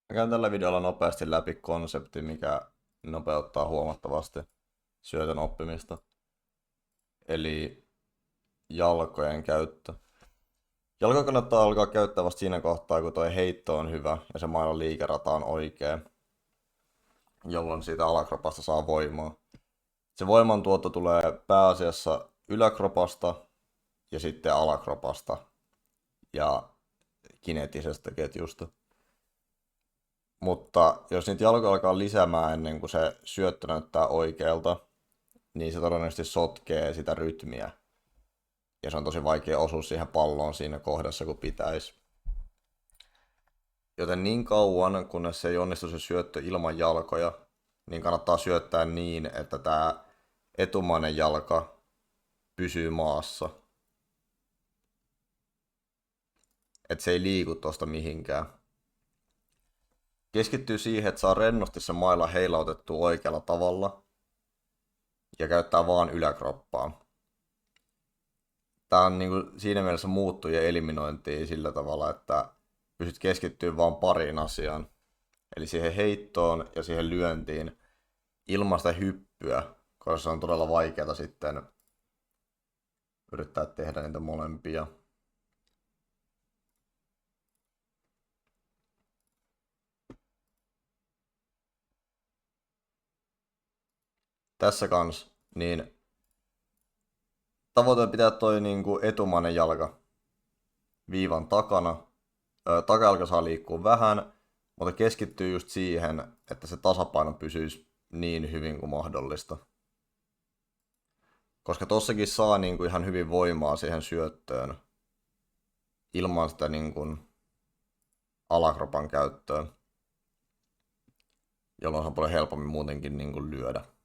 Mä käyn tällä videolla nopeasti läpi konsepti, mikä nopeuttaa huomattavasti syötön oppimista. Eli jalkojen käyttö. Jalkoja kannattaa alkaa käyttää vasta siinä kohtaa, kun toi heitto on hyvä ja se mailan liikerata on oikea, jolloin siitä alakropasta saa voimaa. Se voimantuotto tulee pääasiassa yläkropasta ja sitten alakropasta ja kineettisestä ketjusta. Mutta jos niitä jalkoja alkaa lisäämään ennen kuin se syöttö näyttää oikealta, niin se todennäköisesti sotkee sitä rytmiä. Ja se on tosi vaikea osua siihen palloon siinä kohdassa, kun pitäisi. Joten niin kauan, kunnes se ei onnistu se syöttö ilman jalkoja, niin kannattaa syöttää niin, että tämä etumainen jalka pysyy maassa. Että se ei liiku tuosta mihinkään. Keskittyy siihen, että saa rennosti se maila heilautettua oikealla tavalla ja käyttää vaan yläkroppaa. Tämä on niin siinä mielessä muuttuja eliminointia sillä tavalla, että pystyt keskittyä vain pariin asiaan. Eli siihen heittoon ja siihen lyöntiin ilman sitä hyppyä, koska se on todella vaikeaa sitten yrittää tehdä niitä molempia. Tässä kans, niin tavoite pitää toi niinku etumainen jalka viivan takana. Takajalka saa liikkua vähän, mutta keskittyy just siihen, että se tasapaino pysyisi niin hyvin kuin mahdollista. Koska tossakin saa niinku ihan hyvin voimaa siihen syöttöön ilman sitä niinku alakropan käyttöön, jolloin se on paljon helpommin muutenkin niinku lyödä.